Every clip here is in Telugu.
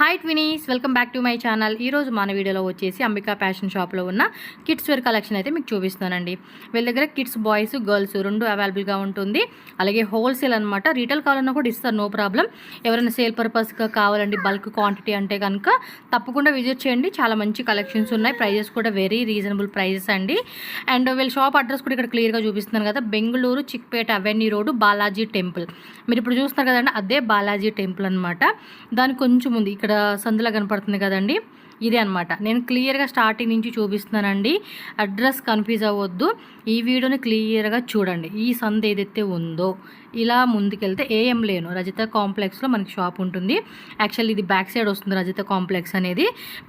Hi twinnies, welcome back to my channel. ఈరోజు మన వీడియోలో వచ్చేసి అంబికా ఫ్యాషన్ షాప్లో ఉన్న కిడ్స్ వేర్ కలెక్షన్ అయితే మీకు చూపిస్తానండి. వీళ్ళ దగ్గర కిడ్స్, బాయ్స్, గర్ల్స్ రెండు అవైలబుల్గా ఉంటుంది. అలాగే హోల్సేల్ అనమాట. రీటైల్ కావాలన్నా కూడా ఇస్తారు, నో ప్రాబ్లం. ఎవరైనా సేల్ పర్పస్గా కావాలండి, బల్క్ క్వాంటిటీ అంటే కనుక తప్పకుండా విజిట్ చేయండి. చాలా మంచి కలెక్షన్స్ ఉన్నాయి. ప్రైజెస్ కూడా వెరీ రీజనబుల్ ప్రైజెస్ అండి. అండ్ వీళ్ళ షాప్ అడ్రస్ కూడా ఇక్కడ క్లియర్గా చూపిస్తున్నాను కదా. Bengaluru Chickpet avenue road, Balaji temple. మీరు ఇప్పుడు చూస్తున్నారు కదండి, అదే బాలాజీ టెంపుల్ అనమాట. దానికి కొంచెం ఉంది, ఇక్కడ సందులా కనపడుతుంది కదండి, ఇదే అనమాట. నేను క్లియర్గా స్టార్టింగ్ నుంచి చూపిస్తున్నానండి. అడ్రస్ కన్ఫ్యూజ్ అవ్వద్దు, ఈ వీడియోని క్లియర్గా చూడండి. ఈ సందు ఏదైతే ఉందో ఇలా ముందుకెళ్తే ఏఎం లేను రజిత కాంప్లెక్స్లో మనకి షాప్ ఉంటుంది. యాక్చువల్లీ ఇది బ్యాక్ సైడ్ వస్తుంది రజిత కాంప్లెక్స్ అనేది.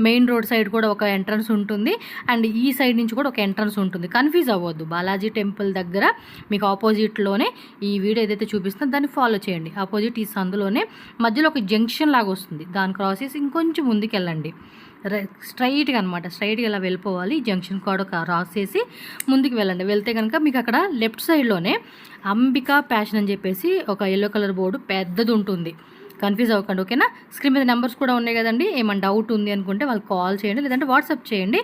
మెయిన్ రోడ్ సైడ్ కూడా ఒక ఎంట్రన్స్ ఉంటుంది, అండ్ ఈ సైడ్ నుంచి కూడా ఒక ఎంట్రన్స్ ఉంటుంది. కన్ఫ్యూజ్ అవ్వద్దు. బాలాజీ టెంపుల్ దగ్గర మీకు ఆపోజిట్లోనే ఈ వీడియో ఏదైతే చూపిస్తుందో దాన్ని ఫాలో చేయండి. ఆపోజిట్ ఈ సందులోనే మధ్యలో ఒక జంక్షన్ లాగా వస్తుంది, దాని క్రాస్ చేసి ఇంకొంచెం ముందుకెళ్ళండి. స్ట్రైట్గా అనమాట, స్ట్రైట్గా ఇలా వెళ్ళిపోవాలి. జంక్షన్ కూడా క్రాస్ చేసి ముందుకు వెళ్ళండి. వెళ్తే కనుక మీకు అక్కడ లెఫ్ట్ సైడ్లోనే అంబికా ఫ్యాషన్ అని చెప్పేసి ఒక ఎల్లో కలర్ బోర్డు పెద్దది ఉంటుంది. కన్ఫ్యూజ్ అవ్వకండి, ఓకేనా. స్క్రీన్ మీద నెంబర్స్ కూడా ఉన్నాయి కదండి. ఏమైనా డౌట్ ఉంది అనుకుంటే వాళ్ళకి కాల్ చేయండి, లేదంటే వాట్సాప్ చేయండి.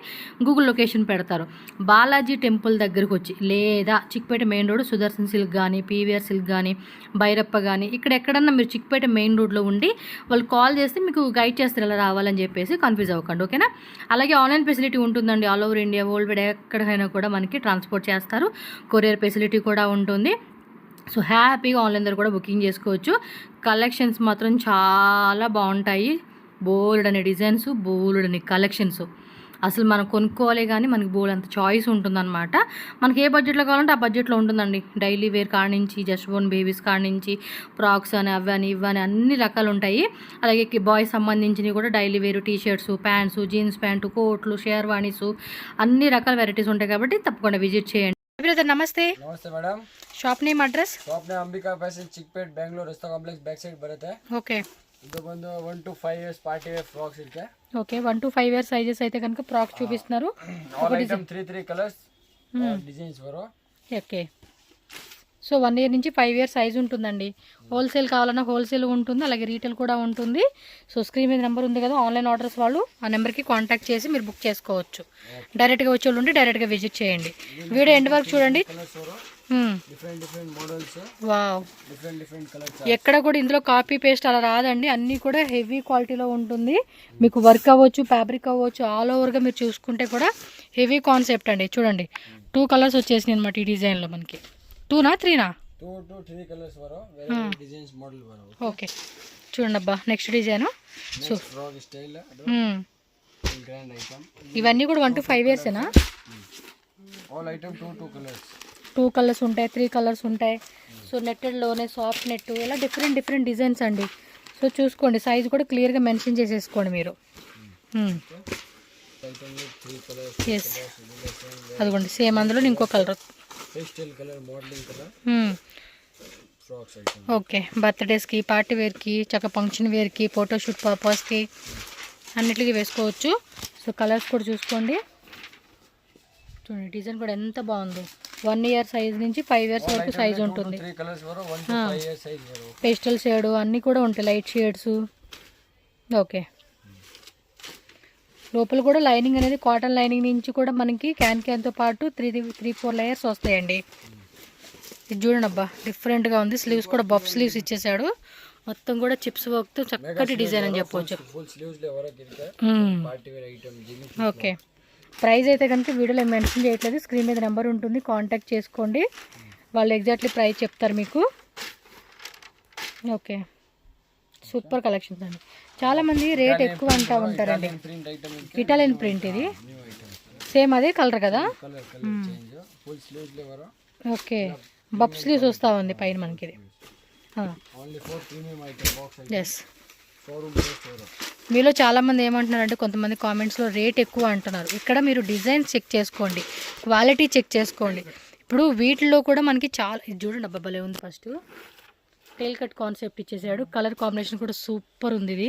గూగుల్ లొకేషన్ పెడతారు. బాలాజీ టెంపుల్ దగ్గరకు వచ్చి, లేదా Chickpet main road Sudarshan silk కానీ, పీవీఆర్ సిల్క్ కానీ, భైరప్ప కానీ, ఇక్కడ ఎక్కడన్నా మీరు చిక్పేట మెయిన్ రోడ్లో ఉండి వాళ్ళు కాల్ చేస్తే మీకు గైడ్ చేస్తారు ఎలా రావాలని చెప్పేసి. కన్ఫ్యూజ్ అవ్వకండి, ఓకేనా. అలాగే ఆన్లైన్ ఫెసిలిటీ ఉంటుందండి. All over India, world wide ఎక్కడికైనా కూడా మనకి ట్రాన్స్పోర్ట్ చేస్తారు. కొరియర్ ఫెసిలిటీ కూడా ఉంటుంది. సో హ్యాపీగా ఆన్లైన్ ద్వారా కూడా బుకింగ్ చేసుకోవచ్చు. కలెక్షన్స్ మాత్రం చాలా బాగుంటాయి. బోల్డ్ అనే డిజైన్స్, బోల్డ్ అనే కలెక్షన్స్. అసలు మనం కొనుక్కోవాలి కానీ మనకి బోల్డ్ అంత చాయిస్ ఉంటుందన్నమాట. మనకి ఏ బడ్జెట్లో కావాలంటే ఆ బడ్జెట్లో ఉంటుందండి. డైలీ వేర్ కాడ నుంచి, జస్ట్ బోర్న్ బేబీస్ కాడ నుంచి, ఫ్రాక్స్ అని, అవని ఇవని అన్ని రకాలు ఉంటాయి. అలాగే బాయ్స్ సంబంధించినవి కూడా డైలీ వేరు, టీషర్ట్స్, ప్యాంట్స్, జీన్స్ ప్యాంటు, కోట్లు, షేర్వాణీస్, అన్ని రకాల వెరైటీస్ ఉంటాయి. కాబట్టి తప్పకుండా విజిట్ చేయండి. బ్రదర్ నమస్తే. नमस्ते madam. Shop name address? Shop ने अंबिका फैशन चिकपेट बेंगलोर रस्ता कांप्लेक्स बैक साइड बರುತ್ತೆ. ఓకే. ಇದು ಬಂದು 1 to 5 years party wear frocks ಇರುತ್ತೆ. ఓకే, 1 to 5 ఇయర్స్ సైజెస్ అయితే కనుక ఫ్రాక్స్ చూపిస్తున్నారు. ఆల్ ఐటమ్ 3 కలర్స్ డిజైన్స్ వరో. ఓకే. సో 1 ఇయర్ నుంచి 5 ఇయర్స్ సైజ్ ఉంటుందండి. హోల్సేల్ కావాలన్నా హోల్సేల్ ఉంటుంది, అలాగే రీటైల్ కూడా ఉంటుంది. సో స్క్రీన్ మీద నెంబర్ ఉంది కదా, ఆన్లైన్ ఆర్డర్స్ వాళ్ళు ఆ నెంబర్కి కాంటాక్ట్ చేసి మీరు బుక్ చేసుకోవచ్చు. డైరెక్ట్గా వచ్చే వాళ్ళు ఉంటే డైరెక్ట్గా విజిట్ చేయండి. వీడియో ఎండ్ వరకు చూడండి. Different models, wow, different colours. ఎక్కడ కూడా ఇందులో కాపీ పేస్ట్ అలా రాదండి. అన్నీ కూడా హెవీ క్వాలిటీలో ఉంటుంది. మీకు వర్క్ అవ్వచ్చు, ఫ్యాబ్రిక్ అవ్వచ్చు, ఆల్ ఓవర్గా మీరు చూసుకుంటే కూడా హెవీ కాన్సెప్ట్ అండి. చూడండి 2 కలర్స్ వచ్చేసినాయి అనమాట ఈ డిజైన్లో. మనకి 2నా 3నా? 2 to 3 కలర్స్ వరో. వేరే డిజైన్స్ మోడల్ వరో. ఓకే, చూడండి అబ్బా, next design. So frock style grand item. ఇవన్నీ కూడా 1 to 5 ఇయర్సేనా? All item 2 colours. 2 కలర్స్ ఉంటాయి, 3 కలర్స్ ఉంటాయి. సో నెట్టెడ్లోనే సాఫ్ట్ నెట్, ఇలా డిఫరెంట్ డిజైన్స్ అండి. సో చూసుకోండి, సైజ్ కూడా క్లియర్గా మెన్షన్ చేసేసుకోండి మీరు. ఎస్, అదిగోండి సేమ్ అందులో ఇంకో colour, pastel colour, modelling colour frocks item. Okay, బర్త్డేస్కి, పార్టీ వేర్కి, చక్క ఫంక్షన్ వేర్కి, ఫోటోషూట్ పర్పస్కి అన్నిటికీ వేసుకోవచ్చు. సో కలర్స్ కూడా చూసుకోండి. చూడండి డిజైన్ కూడా ఎంత బాగుందో. 1 ఇయర్ సైజ్ నుంచి 5 ఇయర్స్ వరకు సైజ్ ఉంటుంది. పేస్టల్ షేడ్ అన్నీ కూడా ఉంటాయి, లైట్ షేడ్స్. ఓకే, లోపల కూడా లైనింగ్ అనేది కాటన్ లైనింగ్ నుంచి కూడా మనకి క్యాన్తో పాటు 3-4 లేయర్స్ వస్తాయండి. ఇది చూడండి అబ్బా, డిఫరెంట్గా ఉంది. స్లీవ్స్ కూడా బఫ్ స్లీవ్స్ ఇచ్చేసాడు. మొత్తం కూడా చిప్స్ వర్క్తో చక్కటి డిజైన్ అని చెప్పవచ్చు. ఓకే, ప్రైస్ అయితే కనుక వీడియోలో మెన్షన్ చేయట్లేదు. స్క్రీన్ మీద నెంబర్ ఉంటుంది, కాంటాక్ట్ చేసుకోండి. వాళ్ళు ఎగ్జాక్ట్లీ ప్రైస్ చెప్తారు మీకు. ఓకే, సూపర్ కలెక్షన్స్ అండి. చాలామంది రేట్ ఎక్కువ అంటూ ఉంటారండి. ఇటాలియన్ ప్రింట్ ఇది, సేమ్ అదే కలర్ కదా. ఓకే, బఫ్ స్లీవ్స్ వస్తూ ఉంది పైన మనకి ఇది. ఎస్, మీలో చాలామంది ఏమంటున్నారంటే, కొంతమంది కామెంట్స్లో రేట్ ఎక్కువ అంటున్నారు. ఇక్కడ మీరు డిజైన్ చెక్ చేసుకోండి, క్వాలిటీ చెక్ చేసుకోండి. ఇప్పుడు వీటిల్లో కూడా మనకి చాలా, ఇది చూడండి అబ్బా భలే ఉంది. ఫస్ట్ టైల్ కట్ కాన్సెప్ట్ ఇచ్చేసాడు. కలర్ కాంబినేషన్ కూడా సూపర్ ఉంది ఇది.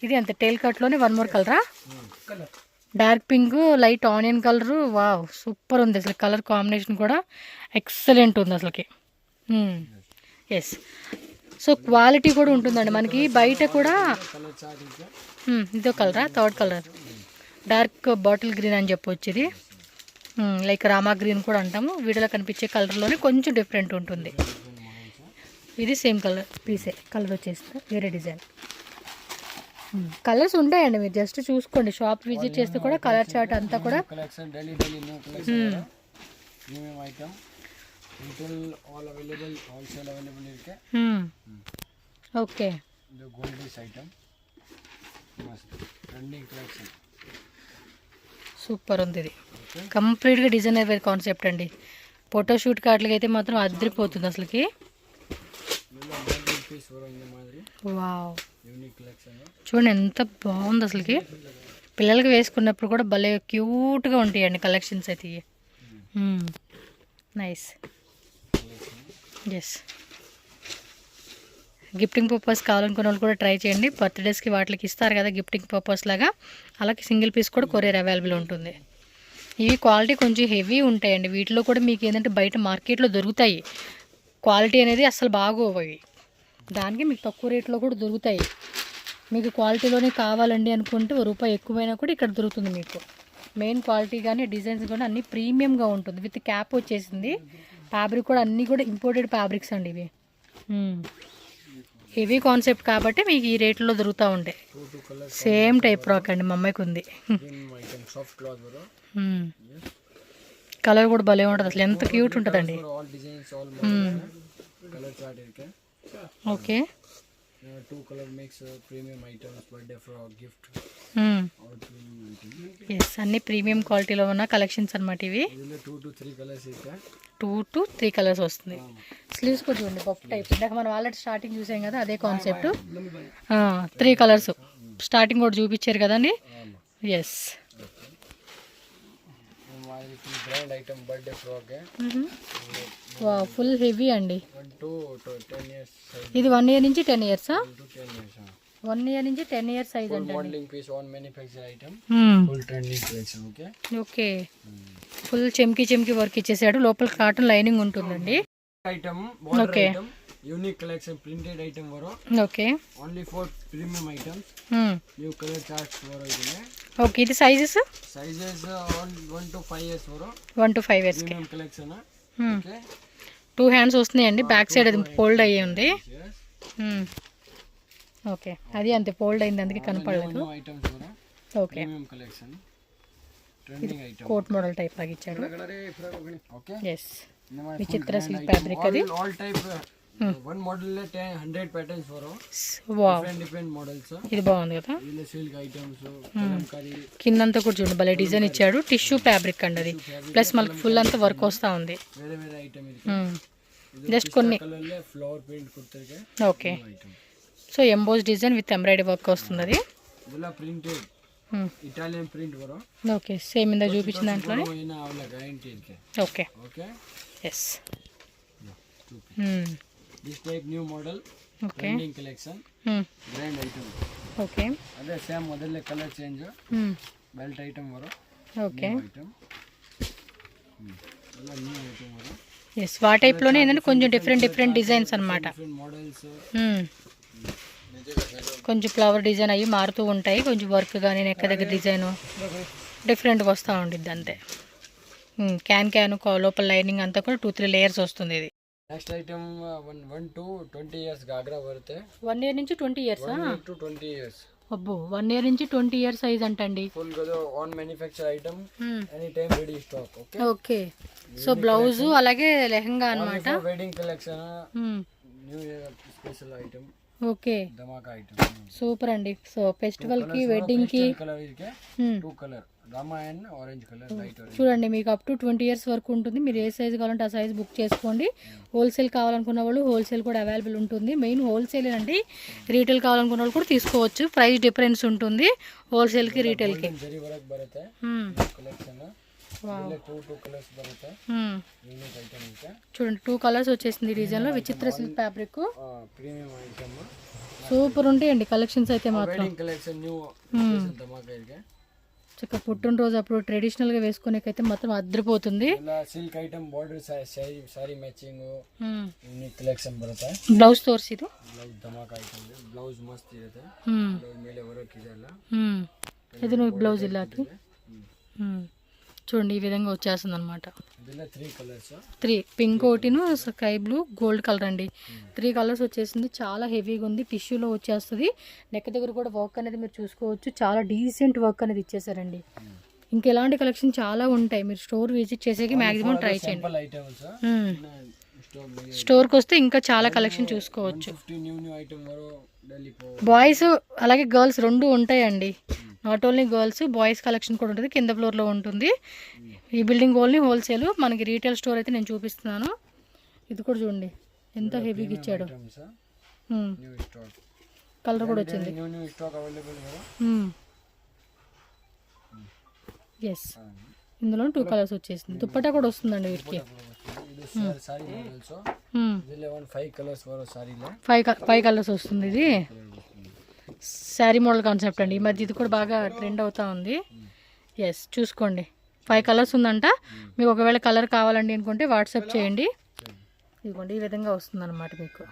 ఇది అంతే, టైల్ కట్లోనే 1 మోర్ కలరా, dark pink, light onion colour. Wow, super ఉంది అసలు. కలర్ కాంబినేషన్ కూడా ఎక్సలెంట్ ఉంది అసలుకి. ఎస్, సో క్వాలిటీ కూడా ఉంటుందండి మనకి బయట కూడా. कलर चार्ट इनका ఇదో కలరా, third colour dark bottle green అని చెప్పొచ్చు ఇది. లైక్ రామా గ్రీన్ కూడా అంటాము. వీడియోలో కనిపించే కలర్లోనే కొంచెం డిఫరెంట్ ఉంటుంది. ఇది సేమ్ కలర్ పీసే, కలర్ వచ్చేస్తే వేరే డిజైన్. కలర్స్ ఉంటాయండి, మీరు జస్ట్ చూసుకోండి. షాప్ విజిట్ చేస్తే కూడా కలర్ చార్ట్ అంతా కూడా. Collection daily daily new collection premium item retail all available wholesale available इनके ఓకే. जो गोल्ड डिश आइटम मस्त ट्रेंडिंग कलेक्शन సూపర్ ఉంది ఇది. కంప్లీట్గా డిజైనర్ వేర్ కాన్సెప్ట్ అండి. ఫోటోషూట్ కార్డులకి అయితే మాత్రం అదిరిపోతుంది అసలుకి. पीस वरो इन मादिरी వావ్, यूनिक कलेक्शन చూడండి ఎంత బాగుంది అసలుకి. పిల్లలకి వేసుకున్నప్పుడు కూడా భలే క్యూట్గా ఉంటాయండి కలెక్షన్స్ అయితే. నైస్. ఎస్, గిఫ్టింగ్ పర్పస్ కావాలనుకున్న వాళ్ళు కూడా ట్రై చేయండి. బర్త్డేస్కి వాటికి ఇస్తారు కదా గిఫ్టింగ్ పర్పస్ లాగా, అలాగే సింగిల్ పీస్ కూడా కొరియర్ అవైలబుల్ ఉంటుంది. ఇవి క్వాలిటీ కొంచెం హెవీ ఉంటాయండి. వీటిలో కూడా మీకు ఏంటంటే బయట మార్కెట్లో దొరుకుతాయి, క్వాలిటీ అనేది అసలు బాగోవు అవి. దానికి మీకు తక్కువ రేట్లో కూడా దొరుకుతాయి. మీకు క్వాలిటీలోనే కావాలండి అనుకుంటే ₹1 ఎక్కువైనా కూడా ఇక్కడ దొరుకుతుంది మీకు. మెయిన్ క్వాలిటీ కానీ డిజైన్స్ కూడా అన్నీ ప్రీమియంగా ఉంటుంది. విత్ క్యాప్ వచ్చేసింది. ఫ్యాబ్రిక్ కూడా అన్నీ కూడా ఇంపోర్టెడ్ ఫ్యాబ్రిక్స్ అండి ఇవి. హెవీ కాన్సెప్ట్ కాబట్టి మీకు ఈ రేట్లో దొరుకుతూ ఉంటాయి. సేమ్ టైప్ ఫ్రాక్ అండి మా అమ్మాయికి ఉంది. आइटम सॉफ्ट क्लॉथ वरो కలర్ కూడా భలే ఉంటుంది అసలు, ఎంత క్యూట్ ఉంటుందండి. All designs all colour chart इनके okay. 2 colour mix premium items birthday frock gift और प्रीमियम आइटम ఎస్, అన్ని ప్రీమియం క్వాలిటీలో ఉన్న కలెక్షన్స్ అనమాట ఇవి. इधर 2 to 3 कलर्स इनके 2 to 3 కలర్స్ వస్తుంది. స్లీవ్స్ కూడా చూడండి పఫ్ టైప్. ఇందాక మనం ఆల్రెడీ స్టార్టింగ్ చూసాం కదా అదే కాన్సెప్ట్. 3 కలర్స్ స్టార్టింగ్ కూడా చూపించారు కదండి. ఎస్, हमारी ब्रांड आइटम बर्थडे फ्रॉक है వా ఫుల్ హెవీ అండి. 1 to 10 years size ఇది 1 year నుంచి 10 years. 1 to 10 years 1 year నుంచి 10 years సైజ్ full అంటే. modeling piece on manufacture item full trending collection okay okay. Full చెమ్కి వర్క్ ఇచ్చేసాడు. లోపల కాటన్ లైనింగ్ ఉంటుందండి. item border Okay. item unique collection printed item वरो okay. only for premium items new color charts वरो इधर ఓకే, ఇది sizes sizes on 1 to 5 years वरो 1 to 5 years కి. premium collection okay 2 హ్యాండ్స్ వస్తున్నాయండి. బ్యాక్ సైడ్ అది ఫోల్డ్ అయ్యి ఉంది. yes ఓకే, అది అంతే ఫోల్డ్ అయింది, అందుకే కనపడలేదు. new items वरो okay, premium collection trending item coat model type లాగా ఇచ్చాడు. okay yes, Vichitra silk fabric అది. all type one model le 100 patterns वरो వావ్, different models ఇది బాగుంది కదా. ile silk items kalamkari కిందంతా కూడా చూడండి భలే డిజైన్ ఇచ్చాడు. టిష్యూ ఫ్యాబ్రిక్ అండి అది. ప్లస్ మనకి ఫుల్ అంతా వర్క్ వస్తూ ఉంది. వేరే వేరే ఐటమ్ ఇది జస్ట్ కొన్ని. కలర్ లో ఫ్లవర్ ప్రింట్ కుర్తర్కే okay, so emboss design with embroidery work వస్తుంది అది. ఇదిలా ప్రింటెడ్ ఇటాలియన్ ప్రింట్ వరో ఓకే, సేమ్ ఇందా చూపించిన దాంట్లోనే. ఏనా అవల గ్యారంటీ ఇర్కే okay. Okay yes, this type new model okay. Trending collection brand item okay. అదే సేమ్ మొదలే కలర్ చేంజ్ బెల్ట్ ఐటమ్ వరో ఓకే. ఐటమ్ అలా న్యూ ఐటమ్ వరో ఎస్, వా టైప్లోనే ఏంటంటే కొంచెం డిఫరెంట్ డిజైన్స్ అనమాట. డిఫరెంట్ మోడల్స్ కొంచెం ఫ్లవర్ డిజైన్ అవి మారుతూ ఉంటాయి. కొంచెం వర్క్ కానీ నెక్క దగ్గర డిజైన్ డిఫరెంట్గా వస్తూ ఉంటుంది అంతే. క్యాన్ లోపల లైనింగ్ అంతా కూడా 2-3 లేయర్స్ వస్తుంది ఇది. నెక్స్ట్ ఐటమ్ 1 to 20 ఇయర్స్ గాగ్రా వరతే 1 year నుంచి 20 years. 1 to 20 ఇయర్స్ అబ్బో, 1 year నుంచి 20 years సైజ్ అంటండి. ఫుల్ గదో on manufacture item any time ready stock okay. Okay, so blouse అలాగే లెహంగా అన్నమాట. Wedding collection new year special item okay, ధమాకా ఐటమ్ సూపర్ అండి. సో ఫెస్టివల్ కి వెడ్డింగ్ కి కలర్ ఇదికే 2 కలర్ రామా and orange colour light orange చూడండి. మీకు అప్ టు 20 years వరకు ఉంటుంది. మీరు ఏ సైజ్ కావాలంటే ఆ సైజ్ బుక్ చేసుకోండి. హోల్సేల్ కావాలనుకున్న వాళ్ళు హోల్సేల్ కూడా అవైలబుల్ ఉంటుంది. మెయిన్ హోల్సేల్ అండి. రీటైల్ కావాలనుకున్న వాళ్ళు కూడా తీసుకోవచ్చు. ప్రైస్ డిఫరెన్స్ ఉంటుంది హోల్సేల్కి రీటైల్కి. జరీ వరకు బರುತ್ತೆ కలెక్షన్ ఇలా 2 కలర్స్ బರುತ್ತೆ యూనిక్ ఐటమ్ ఇంకా చూడండి. 2 కలర్స్ వచ్చేసింది డిజైన్లో. Vichitra silk fabric premium item super ఉంటాయండి కలెక్షన్స్ అయితే మాత్రం. వెడ్డింగ్ కలెక్షన్ న్యూ ధమాకా ఇదికే చక్కగా పుట్టినరోజు అప్పుడు ట్రెడిషనల్గా వేసుకునేకైతే మాత్రం అద్రిపోతుంది. ఇలా silk item border sari matching unique collection ಬರುತ್ತೆ. ಬ್ಲೌಸ್ ತೋರಿಸಿದು ಬ್ಲೌಸ್ ಧಮಾಕ ಐಟಮ್ ಬ್ಲೌಸ್ ಮಸ್ತ್ ಇರುತ್ತೆ. ಮೇಲೆ ವರ್ಕ್ ಇದೆ ಅಲ್ಲ ఇది నువ్వు బ్లౌజ్ ఇలాకి చూడండి ఈ విధంగా వచ్చేస్తుంది అనమాట. ಇದೆಲ್ಲ 3 కలర్స్ 3 పింక్ ఒకటిను స్కై బ్లూ గోల్డ్ కలర్ అండి. 3 కలర్స్ వచ్చేసింది. చాలా హెవీగా ఉంది. టిష్యూలో వచ్చేస్తుంది. నెక్ దగ్గర కూడా వర్క్ అనేది మీరు చూసుకోవచ్చు. చాలా డీసెంట్ వర్క్ అనేది ఇచ్చేసారండి. ఇంకా ఎలాంటి కలెక్షన్ చాలా ఉంటాయి. మీరు స్టోర్ విజిట్ చేసేకి మ్యాక్సిమం ట్రై చేయండి. స్టోర్కి వస్తే ఇంకా చాలా కలెక్షన్ చూసుకోవచ్చు. బాయ్స్ అలాగే గర్ల్స్ రెండు ఉంటాయండి. Not only girls boys collection కూడా ఉంటుంది. కింద ఫ్లోర్లో ఉంటుంది. ఈ బిల్డింగ్ ఓన్లీ హోల్సేల్. మనకి రీటైల్ స్టోర్ అయితే నేను చూపిస్తున్నాను. ఇది కూడా చూడండి ఎంత హెవీగా ఇచ్చాడు. కలర్ కూడా వచ్చింది. ఎస్ ఇందులో 2 కలర్స్ వచ్చేసింది. దుప్పట్టా కూడా వస్తుందండి వీటికి. 5 కలర్స్ వస్తుంది. ఇది శారీ మోడల్ కాన్సెప్ట్ అండి. ఈ మధ్య ఇది కూడా బాగా ట్రెండ్ అవుతా ఉంది. ఎస్ చూసుకోండి 5 కలర్స్ ఉందంట. మీకు ఒకవేళ కలర్ కావాలండి అనుకుంటే వాట్సాప్ చేయండి. ఇదిగోండి ఈ విధంగా వస్తుంది అనమాట మీకు.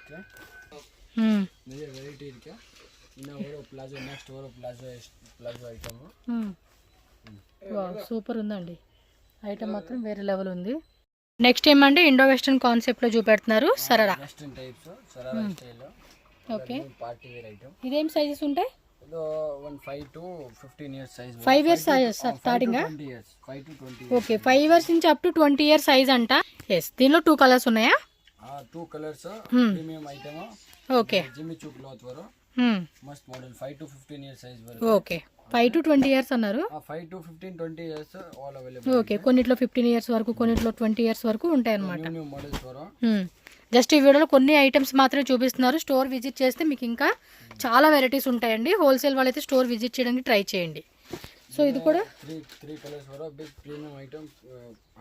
సూపర్ ఉందండి. ఐటమ్ మాత్రం వేరే లెవెల్ ఉంది. నెక్స్ట్ ఏమంటే ఇండో వెస్టర్న్ కాన్సెప్ట్లో చూపెడుతున్నారు. సరరా ఓకే. ఇదేం సైజెస్ ఉంటాయి? 5 ఇయర్స్ స్టార్టింగ్. ఓకే 5 ఇయర్స్ నుంచి అప్ టు 20 ఇయర్స్ సైజ్ అంట. ఎస్ దీనిలో 2 కలర్స్ ఉన్నాయా? 2 కలర్స్ ప్రీమియం ఐటమ్. ఓకే జిమ్మి చూ క్లాత్ వర must model 5 to 15 years size వర. ఓకే 5 to 20 ఇయర్స్ అన్నారు. 5 to 15 20 years all available. Okay కొన్నిట్లో 15 ఇయర్స్ వరకు కొన్నిట్లో 20 ఇయర్స్ వరకు ఉంటాయి అన్నమాట. న్యూ మోడల్స్ వర. జస్ట్ ఈ వీడియోలో కొన్ని ఐటమ్స్ మాత్రమే చూపిస్తున్నారు. స్టోర్ విజిట్ చేస్తే మీకు ఇంకా చాలా వెరైటీస్ ఉంటాయండి. హోల్సేల్ వాళ్ళైతే స్టోర్ విజిట్ చేయడానికి ట్రై చేయండి. సో ఇది కూడా 3 కలర్స్ వర big premium item.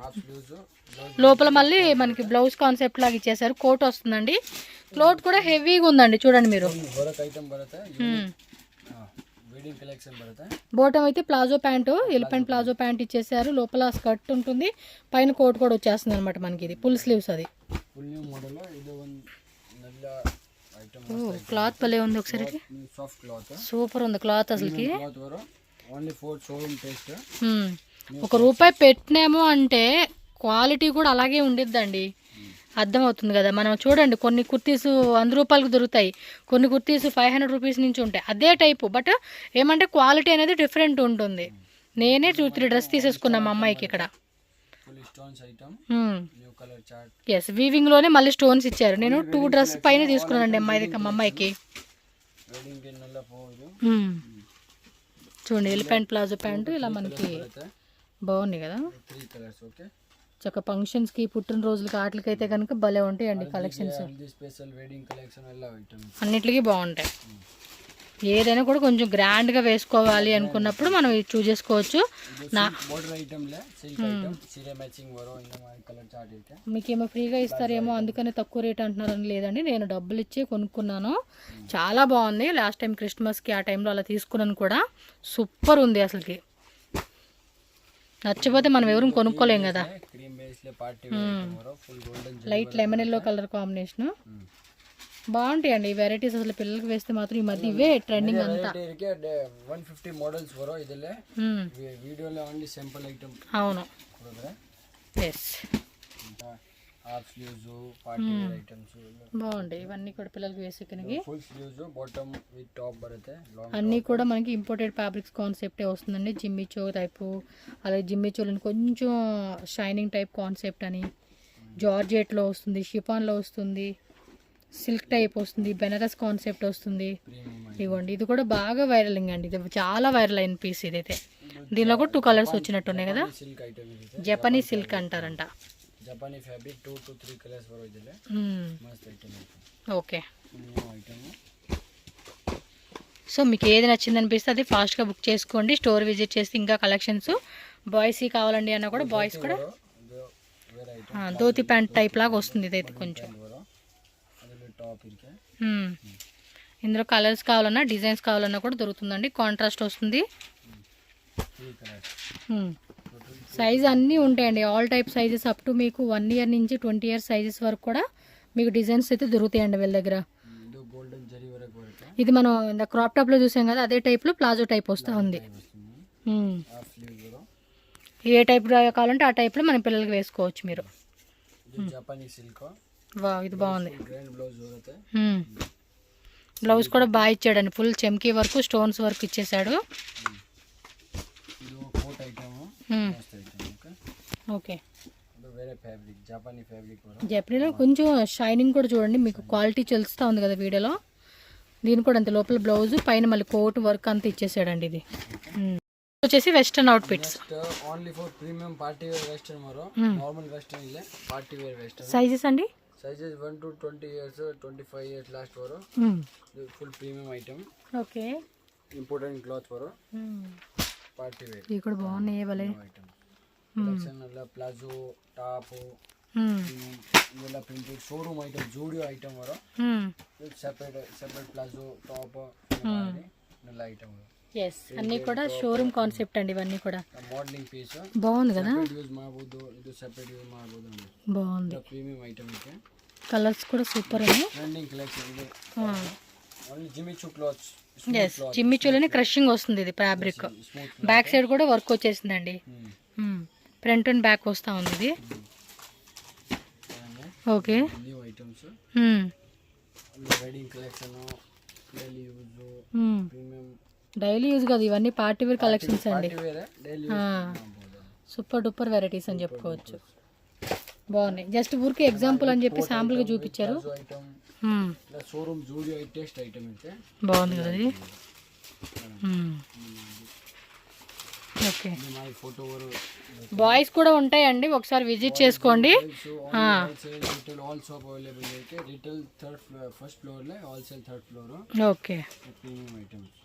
Half sleeves లోపల మళ్ళీ మనకి బ్లౌజ్ కాన్సెప్ట్ లాగా ఇచ్చేసారు. కోట్ వస్తుందండి. క్లోత్ కూడా హెవీగా ఉందండి చూడండి మీరు. వరక్ ఐటమ్ బರುತ್ತೆ. వెడ్డింగ్ కలెక్షన్ బರುತ್ತೆ. బాటమ్ అయితే palazzo pant elephant palazzo pant ఇచ్చేసారు. లోపల స్కర్ట్ ఉంటుంది. పైన కోట్ కూడా వచ్చేస్తుంది అనమాట మనకి. ఇది ఫుల్ స్లీవ్స్. అది ఫుల్ న్యూ మోడల్. ఇది వన్ నల్ల ఐటమ్. క్లాత్ భలే ఉంది. ఒకసారి సాఫ్ట్ క్లాత్ సూపర్ ఉంది క్లాత్ అసలుకి. Only 4 showroom taste. ₹1 పెట్టినాము అంటే క్వాలిటీ కూడా అలాగే ఉండిద్దండి. అర్థమవుతుంది కదా. మనం చూడండి కొన్ని కుర్తీస్ ₹100 దొరుకుతాయి. కొన్ని కుర్తీస్ 500 రూపీస్ నుంచి ఉంటాయి అదే టైపు. బట్ ఏమంటే క్వాలిటీ అనేది డిఫరెంట్ ఉంటుంది. నేనే 2-3 డ్రెస్ తీసేసుకున్నాం మా అమ్మాయికి ఇక్కడ. ఎస్ వీవింగ్లోనే మళ్ళీ స్టోన్స్ ఇచ్చారు. నేను 2 డ్రెస్ పైన తీసుకున్నానండి మా అమ్మాయికి. చూడండి ఎలిఫెంట్ ప్లాజో ప్యాంటు ఇలా మనకి బాగుంది కదా. చక్క ఫంక్షన్స్కి పుట్టినరోజులకి వాటికి అయితే కనుక భలే ఉంటాయండి కలెక్షన్స్. అన్నిటికీ బాగుంటాయి. ఏదైనా కూడా కొంచెం గ్రాండ్గా వేసుకోవాలి అనుకున్నప్పుడు మనం ఇది చూస్ చేసుకోవచ్చు. మీకేమో ఫ్రీగా ఇస్తారేమో అందుకనే తక్కువ రేట్ అంటున్నారని లేదండి. నేను డబ్బులు ఇచ్చి కొనుక్కున్నాను. చాలా బాగుంది. లాస్ట్ టైం క్రిస్మస్కి ఆ టైంలో అలా తీసుకున్నాను కూడా. సూపర్ ఉంది అసలుకి. నచ్చపోతే మనం ఎవరు కొనుక్కోలేం కదా. Light lemon yellow colour combination బాగుంటాయండి ఈ వెరైటీస్. అసలు పిల్లలకి వేస్తే మాత్రం ఈ మధ్య ఇవే ట్రెండింగ్ అంతా. 150 మోడల్స్ వరో ఇదలే వీడియోలో ఓన్లీ సింపుల్ ఐటమ్. అవును yes half sleeves party wear items బాగుంటాయి. ఇవన్నీ కూడా పిల్లలకి వేసేకనికి full sleeves bottom with top బರುತ್ತೆ. అన్నీ కూడా మనకి ఇంపోర్టెడ్ ఫ్యాబ్రిక్స్ కాన్సెప్టే వస్తుందండి. జిమ్మిచో టైపు అలాగే జిమ్మిచోలని కొంచెం షైనింగ్ టైప్ కాన్సెప్ట్ అని జార్జెట్లో వస్తుంది. షిఫాన్లో వస్తుంది. సిల్క్ టైప్ వస్తుంది. బెనారస్ కాన్సెప్ట్ వస్తుంది. ఇవ్వండి ఇది కూడా బాగా వైరలింగ్ అండి. ఇది చాలా వైరల్ అయిన పీస్ ఇదైతే. దీనిలో కూడా 2 కలర్స్ వచ్చినట్టున్నాయి కదా. జపనీస్ సిల్క్ అంటారంట. జపానీ ఫ్యాబ్రిక్ 2 to 3 కలర్స్ వరకు ఇదలే మస్త్ ఐటమ్. ఓకే సో మీకు ఏది నచ్చింది అనిపిస్తే అది ఫాస్ట్గా బుక్ చేసుకోండి. స్టోర్ విజిట్ చేసి ఇంకా కలెక్షన్స్ బాయ్స్ కావాలండి అన్న కూడా బాయ్స్ కూడా ధోతి ప్యాంట్ టైప్ లాగా వస్తుంది. ఇదైతే కొంచెం ఇందులో కలర్స్ కావాలన్నా డిజైన్స్ కావాలన్నా కూడా దొరుకుతుందండి. కాంట్రాస్ట్ వస్తుంది. 3 colors. Total సైజ్ అన్నీ ఉంటాయండి, all type sizes up to మీకు 1 year నుంచి 20 years సైజెస్ వరకు కూడా మీకు డిజైన్స్ అయితే దొరుకుతాయండి వీళ్ళ దగ్గర. ಇದು golden జరీ వరకు వరకు ఇది మనం ఇంత క్రాప్ టాప్లో చూసాం కదా, అదే టైప్లో ప్లాజో టైప్ వస్తూ ఉంది. హాఫ్ స్లీవ్ కూడా ఏ టైప్ కావాలంటే ఆ టైప్లో మన పిల్లలకి వేసుకోవచ్చు మీరు. ఇది జపానీస్ సిల్క్. వా ఇది బాగుంది. గ్రాండ్ బ్లౌజ్ వరకు. బ్లౌజ్ కూడా బాగా ఇచ్చాడండి, ఫుల్ చెమ్కీ వర్క్ స్టోన్స్ వర్క్ ఇచ్చేసాడు. ఇది కోట్ ఐటమ్ మస్త్ ఐటమ్. ఓకే ఇది వేరే ఫ్యాబ్రిక్, జపానీ ఫ్యాబ్రిక్ కూడా. జపనీలో కొంచెం షైనింగ్ కూడా చూడండి, మీకు క్వాలిటీ తెలుస్తూ ఉంది కదా వీడియోలో. దీని కూడా అంత లోపల బ్లౌజ్ పైన మళ్ళీ కోట్ వర్క్ అంతా ఇచ్చేసాడండి. ఇది వచ్చేసి western outfits. Only for premium party wear western మరో నార్మల్ వెస్టర్న్ ಇಲ್ಲ పార్టీ వేర్ వెస్టర్న్. సైజెస్ అండి sizes 1 to 20 years 25 years last వరో. Full premium item. Okay important cloth వరో పార్టీ వేర్. ఇది కూడా బాగున్నాయి భలే ఐటమ్. కలెక్షన్ అలా ప్లాజో టాప్ ఇలా printed showroom item Zudio item వరో. సెపరేట్ ప్లాజో టాప్ ఇలా ఐటమ్. ఎస్ అన్నీ కూడా షోరూమ్ కాన్సెప్ట్ అండి, ఇవన్నీ కూడా మోడలింగ్ పీస్ బాగుంది కదా. యూజ్ ಮಾಡಬಹುದು, ಇದು ಸೆಪರೇಟ್ ಯೂಸ್ ಮಾಡಬಹುದು. బాగుంది, ప్రీమియం ఐటమ్ ಇದೆ. కలర్స్ కూడా సూపర్ ఉన్నాయి. ట్రెండింగ్ కలెక్షన్ ఇది. ఓన్లీ జిమ్మి చూ క్లాత్స్. ఎస్ జిమ్మి చూలోనే క్రషింగ్ వస్తుంది. ఇది ఫ్యాబ్రిక్ బ్యాక్ సైడ్ కూడా వర్క్ వచ్చేసిందండి. ఫ్రంట్ అండ్ బ్యాక్ వస్తూ ఉంది ఇది. Okay new items wedding collection daily use premium. Daily use కాదు ఇవన్నీ, పార్టీ వేర్ కలెక్షన్స్ అండి. డైలీ సూపర్ డూపర్ వెరైటీస్ అని చెప్పుకోవచ్చు. బాగున్నాయి, జస్ట్ ఊరికి ఎగ్జాంపుల్ అని చెప్పి శాంపుల్గా చూపించారు. Item showroom Zudio test item అయితే బాగుంది కదా ఇది. ఓకే ఫోటో బాయ్స్ కూడా ఉంటాయండి, ఒకసారి విజిట్ చేసుకోండి. రిటైల్ ఆల్ షాప్ అవైలబుల్ అయితే రిటైల్ ఫస్ట్ ఫ్లోర్ లో wholesale third floor. Okay premium items.